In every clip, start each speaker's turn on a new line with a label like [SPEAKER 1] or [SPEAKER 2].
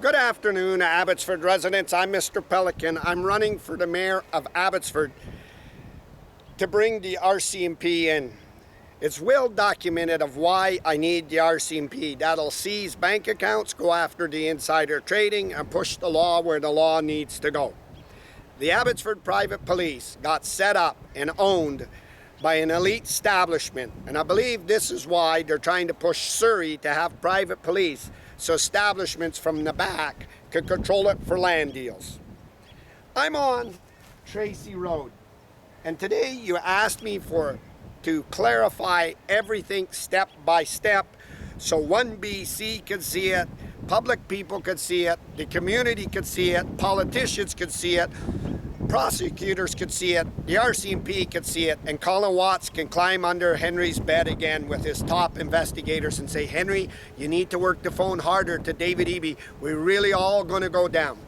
[SPEAKER 1] Good afternoon, Abbotsford residents. I'm Mr. Pelican. I'm running for the mayor of Abbotsford to bring the RCMP in. It's well documented of why I need the RCMP. That'll seize bank accounts, go after the insider trading, and push the law where the law needs to go. The Abbotsford Private Police got set up and owned by an elite establishment, and I believe this is why they're trying to push Surrey to have private police so establishments from the back could control it for land deals. I'm on Tracy Road, and today you asked me to clarify everything step by step so 1BC could see it, public people could see it, the community could see it, politicians could see it, prosecutors could see it, the RCMP could see it, and Colin Watts can climb under Henry's bed again with his top investigators and say, Henry, you need to work the phone harder to David Eby. We're really all going to go down.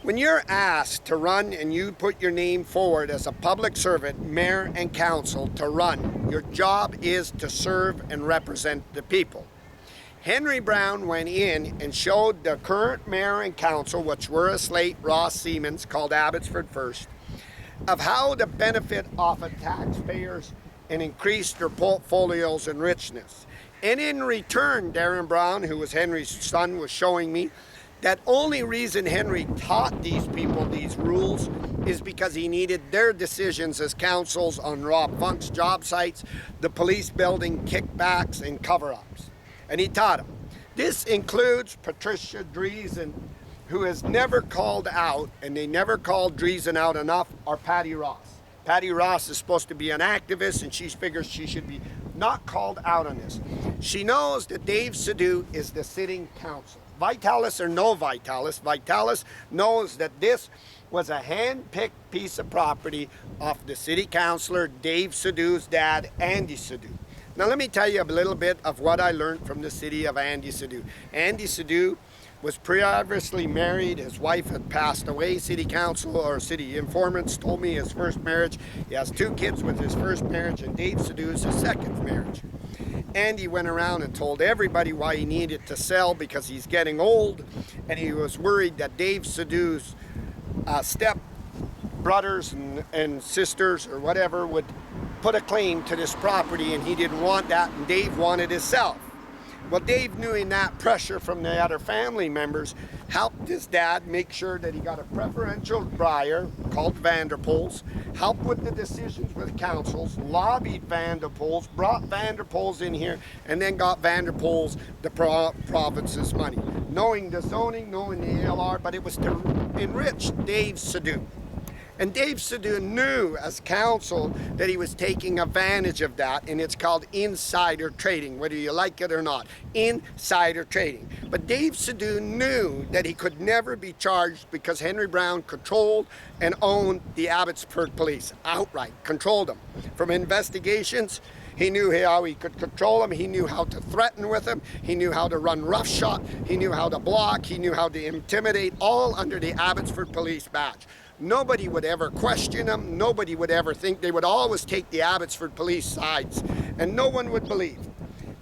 [SPEAKER 1] When you're asked to run and you put your name forward as a public servant, mayor and council to run, your job is to serve and represent the people. Henry Brown went in and showed the current mayor and council, which were a slate, Ross Siemens, called Abbotsford First, of how to benefit off of taxpayers and increase their portfolios and richness. And in return, Darren Brown, who was Henry's son, was showing me that only reason Henry taught these people these rules is because he needed their decisions as councils on Rob Funk's job sites, the police building kickbacks and cover-ups. And he taught them. This includes Patricia Dreesen, who is never called out, and they never called Dreesen out enough, or Patty Ross. Patty Ross is supposed to be an activist, and she figures she should be not called out on this. She knows that Dave Sidhu is the sitting council. Vitalis or no Vitalis, Vitalis knows that this was a hand-picked piece of property off the city councilor Dave Sidhu's dad, Andy Sidhu. Now let me tell you a little bit of what I learned from the city of Andy Sidhu. Andy Sidhu was previously married. His wife had passed away. City council or city informants told me his first marriage. He has 2 kids with his first marriage, and Dave Sidhu is his second marriage. Andy went around and told everybody why he needed to sell because he's getting old, and he was worried that Dave Sidhu's step brothers and sisters or whatever would put a claim to this property, and he didn't want that, and Dave wanted himself. Well, Dave, knowing that pressure from the other family members, helped his dad make sure that he got a preferential buyer called Vanderpool's, helped with the decisions with councils, lobbied Vanderpool's, brought Vanderpool's in here, and then got Vanderpool's the province's money. Knowing the zoning, knowing the ALR, but it was to enrich Dave Sidhu. And Dave Sidhu knew as council that he was taking advantage of that, and it's called insider trading, whether you like it or not, insider trading. But Dave Sidhu knew that he could never be charged because Henry Brown controlled and owned the Abbotsford Police outright, controlled them. From investigations, he knew how he could control them, he knew how to threaten with them, he knew how to run roughshod, he knew how to block, he knew how to intimidate, all under the Abbotsford Police badge. Nobody would ever question him, nobody would ever think, they would always take the Abbotsford Police sides, and no one would believe.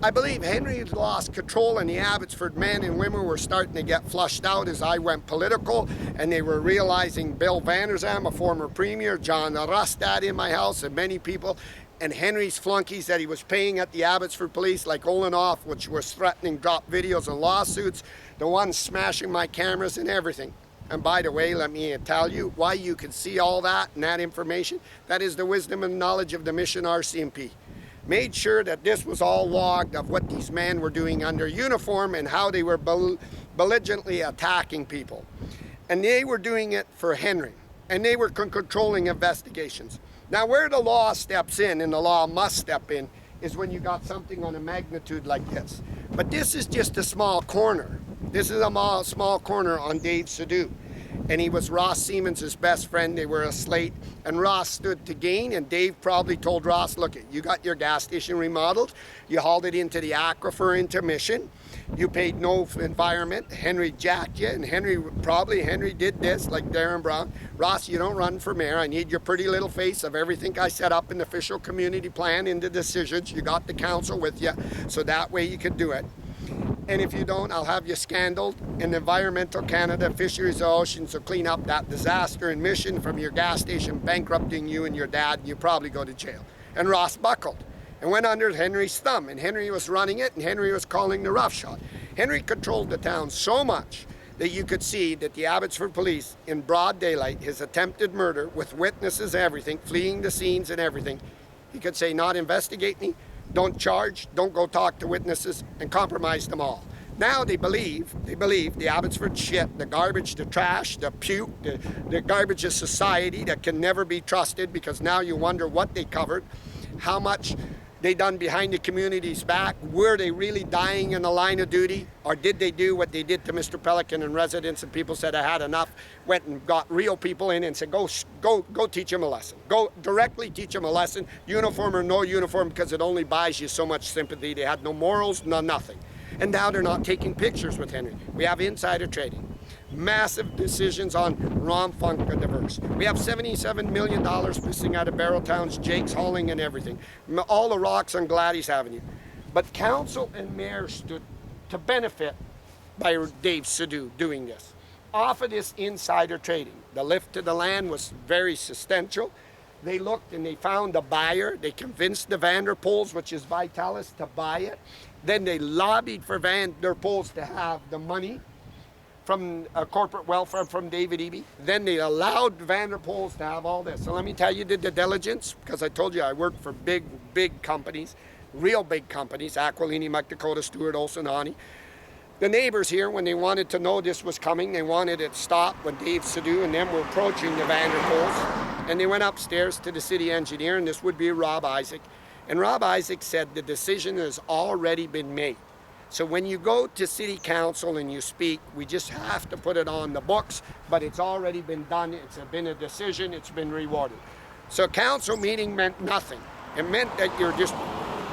[SPEAKER 1] I believe Henry lost control, and the Abbotsford men and women were starting to get flushed out as I went political, and they were realizing Bill Vanderzam, a former premier, John Rustad in my house, and many people, and Henry's flunkies that he was paying at the Abbotsford Police, like Olenoff, which was threatening drop videos and lawsuits, the ones smashing my cameras and everything. And by the way, let me tell you why you can see all that and that information. That is the wisdom and knowledge of the Mission RCMP. Made sure that this was all logged of what these men were doing under uniform and how they were belligerently attacking people. And they were doing it for Henry. And they were controlling investigations. Now where the law steps in, and the law must step in, is when you got something on a magnitude like this. But this is just a small corner. This is a small corner on Dave Sidhu. And he was Ross Siemens' best friend. They were a slate, and Ross stood to gain, and Dave probably told Ross, look, you got your gas station remodeled, you hauled it into the aquifer into Mission, you paid no environment, Henry jacked you, and Henry did this, like Darren Brown. Ross, you don't run for mayor, I need your pretty little face of everything I set up in the official community plan, in the decisions, you got the council with you, so that way you could do it. And if you don't, I'll have you scandaled. And Environmental Canada, Fisheries and Oceans will clean up that disaster and mission from your gas station, bankrupting you and your dad, and you probably go to jail. And Ross buckled and went under Henry's thumb. And Henry was running it, and Henry was calling the rough shot. Henry controlled the town so much that you could see that the Abbotsford police, in broad daylight, his attempted murder with witnesses, everything, fleeing the scenes and everything, he could say, not investigate me, don't charge, don't go talk to witnesses, and compromise them all. Now they believe the Abbotsford shit, the garbage, the trash, the puke, the garbage of society that can never be trusted, because now you wonder what they covered, how much they done behind the community's back. Were they really dying in the line of duty, or did they do what they did to Mr. Pelican and residents, and people said I had enough, went and got real people in and said go teach them a lesson, go directly teach them a lesson, uniform or no uniform, because it only buys you so much sympathy. They had no morals, no nothing. And now they're not taking pictures with Henry. We have insider trading, massive decisions on Ron Funka diverse. We have $77 million missing out of Barreltown's, Jake's hauling and everything. All the rocks on Gladys Avenue. But council and mayor stood to benefit by Dave Sidhu doing this. Off of this insider trading. The lift to the land was very substantial. They looked and they found a buyer. They convinced the Vanderpoels, which is Vitalis, to buy it. Then they lobbied for Vanderpoels to have the money from corporate welfare from David Eby. Then they allowed Vanderpoels to have all this. So let me tell you the diligence, because I told you I worked for big companies, real big companies, Aquilini, McDakota, Stewart, Olson, Ani. The neighbors here, when they wanted to know this was coming, they wanted it stopped when Dave Sidhu and them were approaching the Vanderpoels. And they went upstairs to the city engineer, and this would be Rob Isaac. And Rob Isaac said the decision has already been made. So when you go to city council and you speak, we just have to put it on the books, but it's already been done. It's been a decision. It's been rewarded. So council meeting meant nothing. It meant that you're just,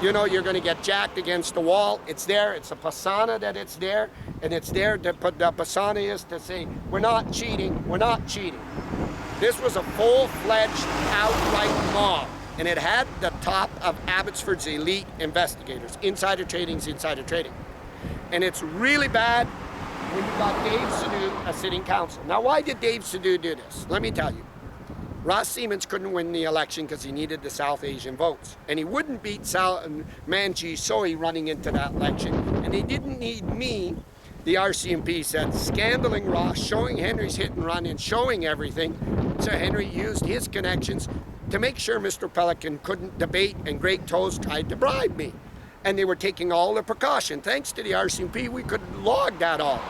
[SPEAKER 1] you know, you're going to get jacked against the wall. It's there. It's a persona that it's there. And it's there to put, the persona is to say, we're not cheating. We're not cheating. This was a full-fledged, outright mob. And it had the top of Abbotsford's elite investigators. Insider trading's insider trading. And it's really bad when you got Dave Sidhu as sitting council. Now, why did Dave Sidhu do this? Let me tell you. Ross Siemens couldn't win the election because he needed the South Asian votes. And he wouldn't beat Manji Soy running into that election. And he didn't need me, the RCMP said, scandaling Ross, showing Henry's hit and run and showing everything. So Henry used his connections to make sure Mr. Pelican couldn't debate, and Greg Toes tried to bribe me. And they were taking all the precaution. Thanks to the RCMP, we could log that all.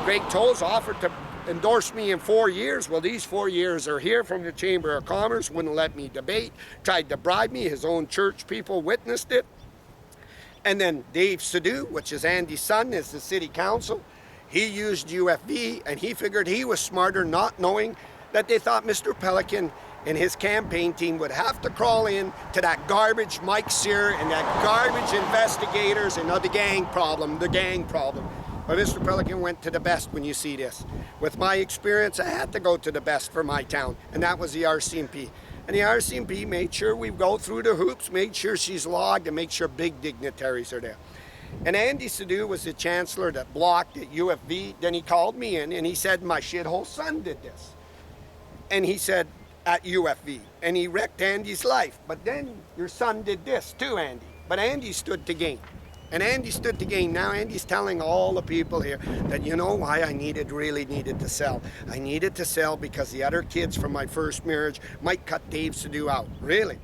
[SPEAKER 1] Greg Toes offered to endorse me in 4 years. Well, these 4 years are here from the Chamber of Commerce, wouldn't let me debate, tried to bribe me. His own church people witnessed it. And then Dave Sidhu, which is Andy's son, is the city council. He used UFV, and he figured he was smarter, not knowing that they thought Mr. Pelican and his campaign team would have to crawl in to that garbage Mike Sear and that garbage investigators and the gang problem. But Mr. Pelican went to the best when you see this. With my experience, I had to go to the best for my town, and that was the RCMP. And the RCMP made sure we go through the hoops, made sure she's logged, and made sure big dignitaries are there. And Andy Sidhu was the chancellor that blocked at UFV. Then he called me in and he said, my shithole son did this. And he said, at UFV, and he wrecked Andy's life. But then your son did this too, Andy. But Andy stood to gain. And Andy stood to gain. Now Andy's telling all the people here that, you know why I really needed to sell. I needed to sell because the other kids from my first marriage might cut Dave Sidhu out. Really?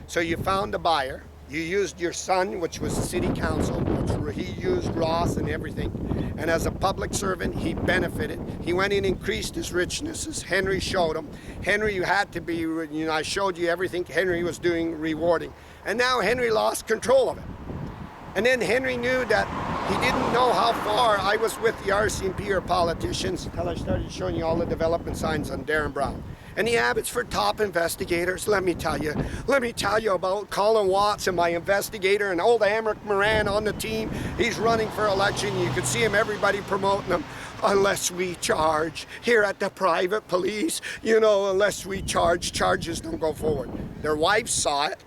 [SPEAKER 1] So you found a buyer. You used your son, which was the city council, which he used Ross and everything. And as a public servant, he benefited. He went and increased his richnesses. Henry showed him. Henry, you had to be, you know, I showed you everything Henry was doing, rewarding. And now Henry lost control of it. And then Henry knew that he didn't know how far I was with the RCMP or politicians until I started showing you all the development signs on Darren Brown. And the Abbotsford top investigators, let me tell you about Colin Watts and my investigator and old Amric Moran on the team. He's running for election. You can see him, everybody promoting him. Unless we charge here at the private police, you know, unless we charge, charges don't go forward. Their wives saw it,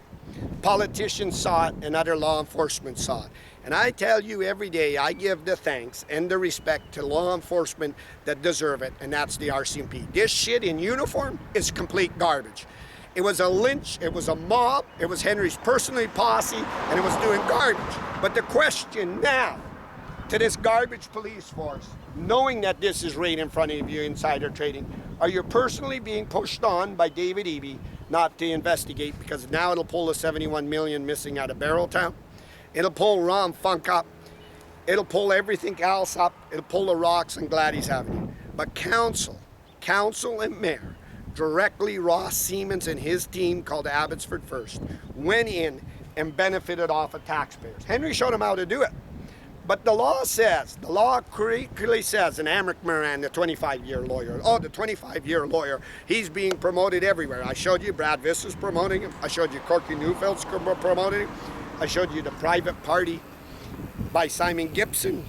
[SPEAKER 1] politicians saw it, and other law enforcement saw it. And I tell you every day, I give the thanks and the respect to law enforcement that deserve it, and that's the RCMP. This shit in uniform is complete garbage. It was a lynch, it was a mob, it was Henry's personal posse, and it was doing garbage. But the question now to this garbage police force, knowing that this is right in front of you, insider trading, are you personally being pushed on by David Eby not to investigate, because now it'll pull the 71 million missing out of Barreltown? It'll pull Ron Funk up. It'll pull everything else up. It'll pull the rocks on Gladys Avenue. But council and mayor, directly Ross Siemens and his team called Abbotsford First, went in and benefited off of taxpayers. Henry showed them how to do it. But the law clearly says, and Amric Moran, the 25-year lawyer, he's being promoted everywhere. I showed you Brad Viss is promoting him. I showed you Corky Neufeld's promoting him. I showed you the private party by Simon Gibson,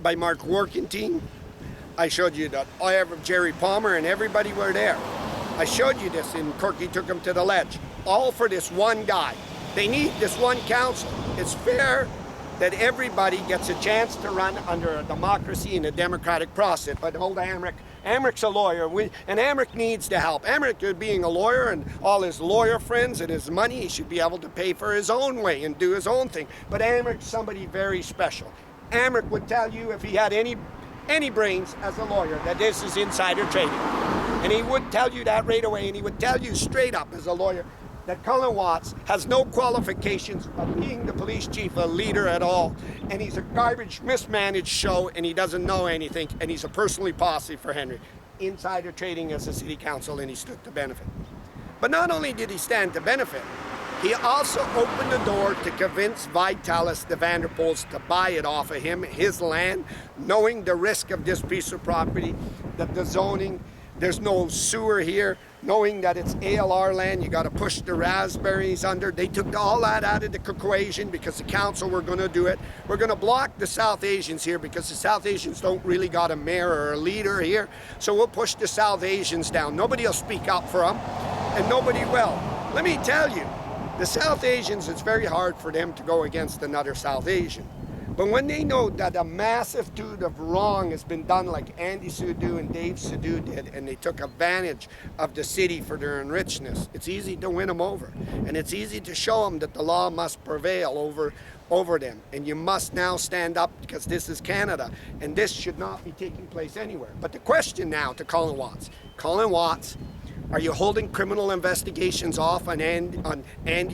[SPEAKER 1] by Mark Workentine. I showed you that Jerry Palmer and everybody were there. I showed you this, and Corky took him to the ledge. All for this one guy. They need this one council. It's fair that everybody gets a chance to run under a democracy and a democratic process. But hold Amric. Amric's a lawyer, and Amric needs the help. Amric, being a lawyer and all his lawyer friends and his money, he should be able to pay for his own way and do his own thing. But Amric's somebody very special. Amric would tell you, if he had any brains as a lawyer, that this is insider trading. And he would tell you that right away, and he would tell you straight up as a lawyer that Colin Watts has no qualifications of being the police chief, a leader at all, and he's a garbage, mismanaged show, and he doesn't know anything, and he's a personally posse for Henry. Insider trading as a city council, and he stood to benefit. But not only did he stand to benefit, he also opened the door to convince Vitalis, the Vanderpoels, to buy it off of him, his land, knowing the risk of this piece of property, that the zoning, there's no sewer here, knowing that it's ALR land, you got to push the raspberries under. They took all that out of the equation because the council were going to do it. We're going to block the South Asians here because the South Asians don't really got a mayor or a leader here. So we'll push the South Asians down. Nobody will speak up for them, and nobody will. Let me tell you, the South Asians, it's very hard for them to go against another South Asian. But when they know that a massitude of wrong has been done, like Andy Sidhu and Dave Sidhu did, and they took advantage of the city for their enrichedness, it's easy to win them over. And it's easy to show them that the law must prevail over them. And you must now stand up, because this is Canada, and this should not be taking place anywhere. But the question now to Colin Watts, are you holding criminal investigations off on Andy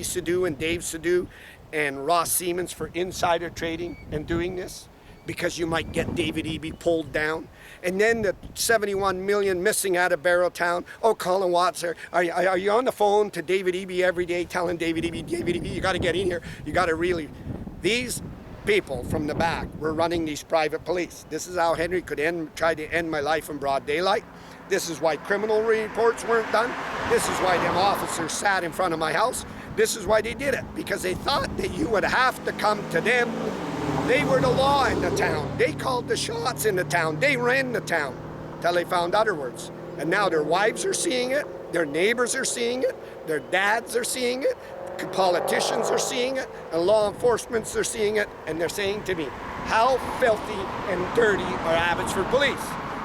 [SPEAKER 1] Sidhu and Dave Sidhu and Ross Siemens for insider trading and doing this? Because you might get David Eby pulled down. And then the 71 million missing out of Barreltown. Oh, Colin Watts, are you on the phone to David Eby every day telling David Eby, you got to get in here. You got to really... These people from the back were running these private police. This is how Henry could try to end my life in broad daylight. This is why criminal reports weren't done. This is why them officers sat in front of my house. This is why they did it, because they thought that you would have to come to them. They were the law in the town. They called the shots in the town. They ran the town till they found otherwise. And now their wives are seeing it, their neighbors are seeing it, their dads are seeing it, politicians are seeing it, and law enforcement are seeing it, and they're saying to me, how filthy and dirty are Abbotsford police?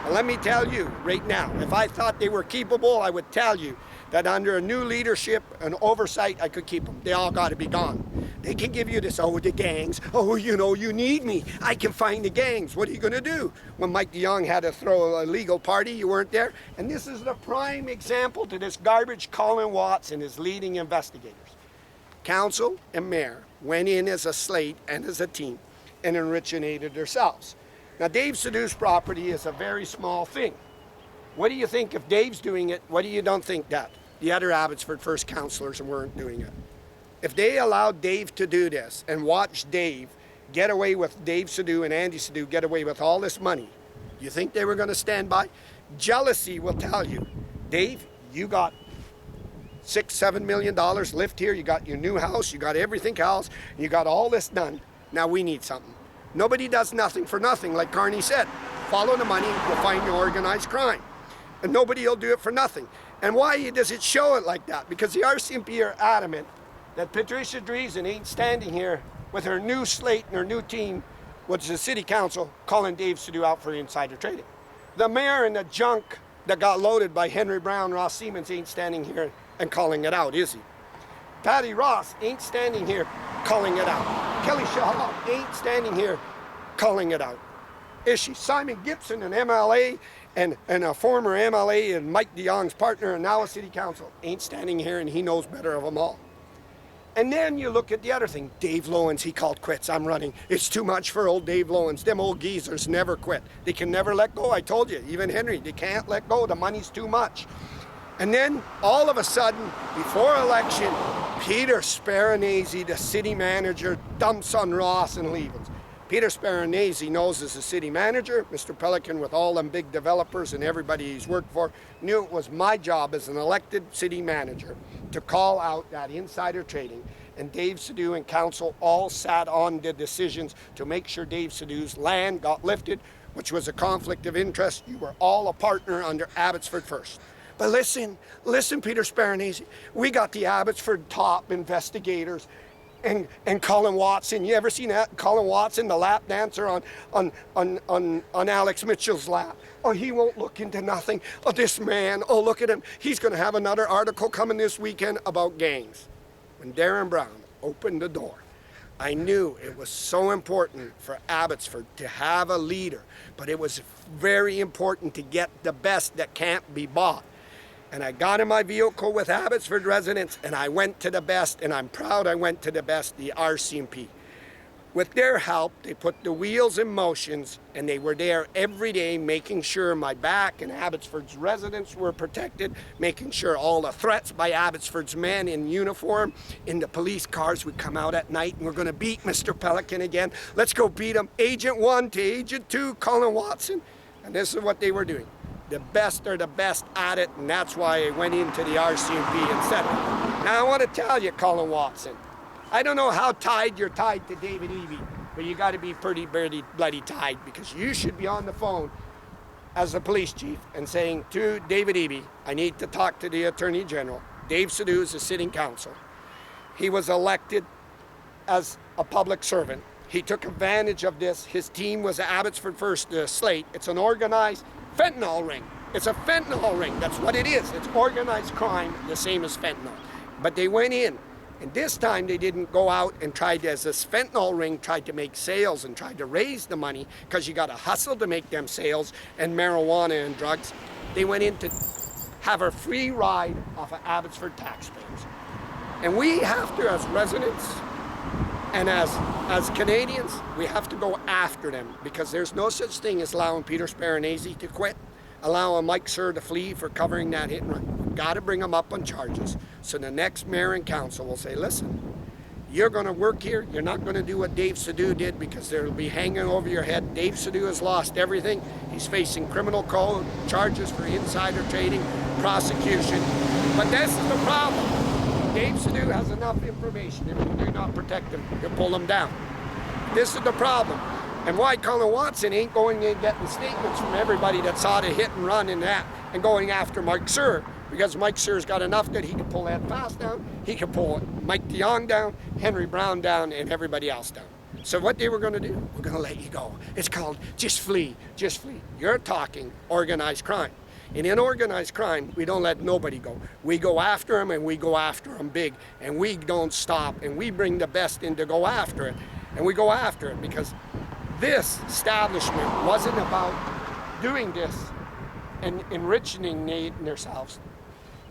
[SPEAKER 1] And let me tell you right now, if I thought they were keepable, I would tell you that under a new leadership and oversight, I could keep them. They all got to be gone. They can give you this, oh, the gangs. Oh, you need me. I can find the gangs. What are you going to do? When Mike DeYoung had to throw a legal party, you weren't there. And this is the prime example to this garbage Colin Watts and his leading investigators. Council and mayor went in as a slate and as a team and originated themselves. Now, Dave Sidhu's property is a very small thing. What do you think if Dave's doing it? What do you don't think that the other Abbotsford First councillors weren't doing it? If they allowed Dave to do this and watch Dave get away with Dave Sidhu and Andy Sidhu get away with all this money, do you think they were going to stand by? Jealousy will tell you, Dave, you got $6-7 million left here. You got your new house. You got everything else. You got all this done. Now we need something. Nobody does nothing for nothing, like Carney said. Follow the money, we'll find the organized crime. And nobody will do it for nothing. And why does it show it like that? Because the RCMP are adamant that Patricia Dreesen ain't standing here with her new slate and her new team, which is the city council, calling Dave Sidhu out for insider trading. The mayor and the junk that got loaded by Henry Brown, Ross Siemens ain't standing here and calling it out, is he? Patty Ross ain't standing here calling it out. Kelly Shaw ain't standing here calling it out. Is she? Simon Gibson, an MLA and a former MLA and Mike DeYoung's partner and now a city council, ain't standing here, and he knows better of them all. And then you look at the other thing. Dave Lowens, he called quits. I'm running. It's too much for old Dave Lowens. Them old geezers never quit. They can never let go. I told you, even Henry, they can't let go. The money's too much. And then all of a sudden, before election, Peter Sparanese, the city manager, dumps on Ross and Levens. Peter Sparanese knows as a city manager, Mr. Pelican, with all them big developers and everybody he's worked for, knew it was my job as an elected city manager to call out that insider trading. And Dave Sidhu and council all sat on the decisions to make sure Dave Sidhu's land got lifted, which was a conflict of interest. You were all a partner under Abbotsford First. But listen, Peter Sparanese, we got the Abbotsford top investigators and Colin Watson. You ever seen that? Colin Watson, the lap dancer on Alex Mitchell's lap. Oh, he won't look into nothing. Oh, this man, oh, look at him. He's going to have another article coming this weekend about gangs. When Darren Brown opened the door, I knew it was so important for Abbotsford to have a leader, but it was very important to get the best that can't be bought. And I got in my vehicle with Abbotsford residents, and I went to the best, and I'm proud I went to the best, the RCMP. With their help, they put the wheels in motions, and they were there every day making sure my back and Abbotsford's residents were protected, making sure all the threats by Abbotsford's men in uniform in the police cars would come out at night, and we're going to beat Mr. Pelican again. Let's go beat him. Agent 1 to Agent 2, Colin Watson. And this is what they were doing. The best are the best at it, and that's why I went into the RCMP and said it. Now I want to tell you, Colin Watson, I don't know how tied you're tied to David Eby, but you got to be pretty bloody tied, because you should be on the phone as the police chief and saying to David Eby, I need to talk to the Attorney General. Dave Sidhu is a sitting council. He was elected as a public servant. He took advantage of this. His team was Abbotsford First slate. It's an organized fentanyl ring. It's a fentanyl ring. That's what it is. It's organized crime, the same as fentanyl. But they went in, and this time they didn't go out and tried to, as this fentanyl ring tried to make sales and tried to raise the money, because you got to hustle to make them sales and marijuana and drugs. They went in to have a free ride off of Abbotsford taxpayers. And we have to, as residents and as Canadians, we have to go after them, because there's no such thing as allowing Peter Sparanese to quit, allowing Mike Sir to flee for covering that hit and run. We've got to bring him up on charges, so the next mayor and council will say, listen, you're going to work here, you're not going to do what Dave Sidhu did, because there will be hanging over your head. Dave Sidhu has lost everything. He's facing criminal code charges for insider trading, prosecution. But this is the problem. Dave Sidhu has enough information. If we do not protect him, you'll pull him down. This is the problem. And why Colin Watson ain't going and getting statements from everybody that saw the hit and run and that, and going after Mike Sir, because Mike Sir's got enough that he can pull Ed Fast down, he can pull Mike DeYoung down, Henry Brown down, and everybody else down. So what they were going to do, we're going to let you go. It's called just flee, just flee. You're talking organized crime. And in organized crime, we don't let nobody go. We go after them, and we go after them big, and we don't stop, and we bring the best in to go after it. And we go after it because this establishment wasn't about doing this and enriching themselves.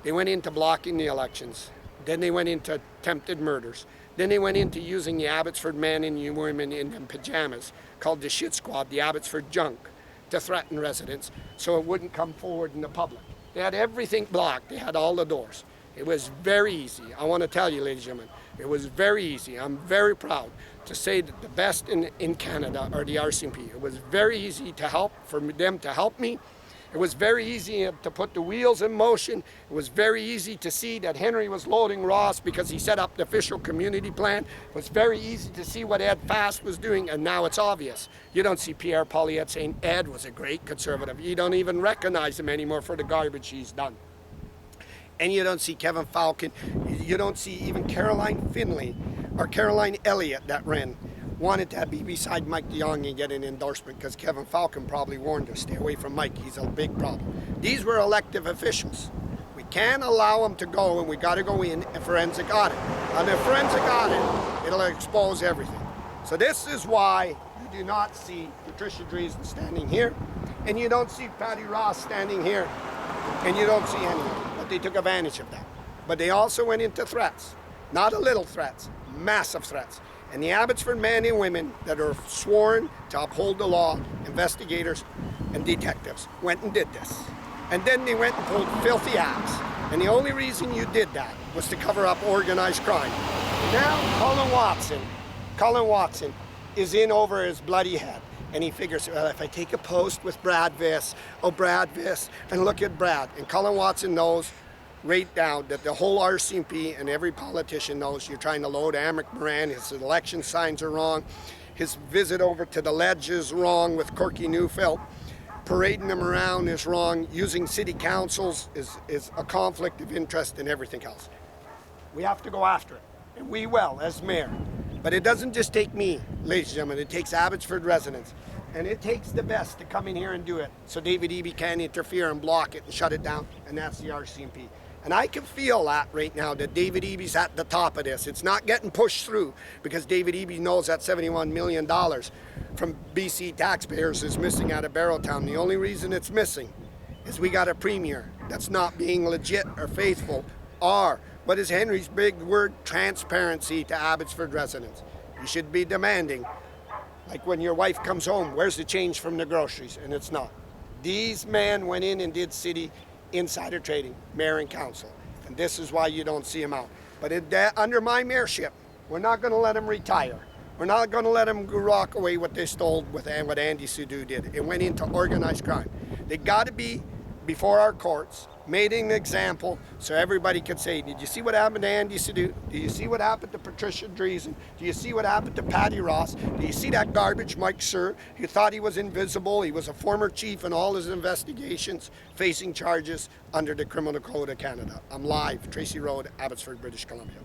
[SPEAKER 1] They went into blocking the elections. Then they went into attempted murders. Then they went into using the Abbotsford men and women in pajamas, called the shit squad, the Abbotsford junk, to threaten residents so it wouldn't come forward in the public. They had everything blocked. They had all the doors. It was very easy. I want to tell you, ladies and gentlemen, it was very easy. I'm very proud to say that the best in Canada are the RCMP. It was very easy to help, for them to help me. It was very easy to put the wheels in motion. It was very easy to see that Henry was loading Ross because he set up the official community plan. It was very easy to see what Ed Fast was doing, and now it's obvious. You don't see Pierre Poilievre saying Ed was a great conservative. You don't even recognize him anymore for the garbage he's done. And you don't see Kevin Falcon. You don't see even Caroline Finlay, or Caroline Elliott that ran, wanted to be beside Mike DeYoung and get an endorsement because Kevin Falcon probably warned her, stay away from Mike, he's a big problem. These were elective officials. We can't allow them to go, and we got to go in a forensic audit. On a forensic audit, it'll expose everything. So this is why you do not see Patricia Dreesen standing here, and you don't see Patty Ross standing here, and you don't see anyone. But they took advantage of that. But they also went into threats, not a little threats, massive threats. And the Abbotsford men and women that are sworn to uphold the law, investigators and detectives, went and did this. And then they went and pulled filthy acts. And the only reason you did that was to cover up organized crime. And now Colin Watson is in over his bloody head. And he figures, well, if I take a post with Brad Viss, and look at Brad. And Colin Watson knows right down that the whole RCMP and every politician knows you're trying to load Amric Moran. His election signs are wrong. His visit over to the ledge is wrong with Corky Neufeld. Parading them around is wrong. Using city councils is a conflict of interest and everything else. We have to go after it, and we will as mayor. But it doesn't just take me, ladies and gentlemen. It takes Abbotsford residents, and it takes the best to come in here and do it so David Eby can't interfere and block it and shut it down, and that's the RCMP. And I can feel that right now, that David Eby's at the top of this. It's not getting pushed through because David Eby knows that $71 million from BC taxpayers is missing out of Barrowtown. The only reason it's missing is we got a premier that's not being legit or faithful, or what is Henry's big word, transparency to Abbotsford residents. You should be demanding, like when your wife comes home, where's the change from the groceries? And it's not. These men went in and did city insider trading, mayor and council. And this is why you don't see them out. But under my mayorship, we're not going to let them retire. We're not going to let them rock away what they stole with what Andy Sidhu did. It went into organized crime. They got to be before our courts, made an example so everybody could say, did you see what happened to Andy Sidhu? Do you see what happened to Patricia Dreesen? Do you see what happened to Patty Ross? Do you see that garbage Mike Sir, who thought he was invisible? He was a former chief in all his investigations, facing charges under the Criminal Code of Canada. I'm live, Tracy Road, Abbotsford, British Columbia.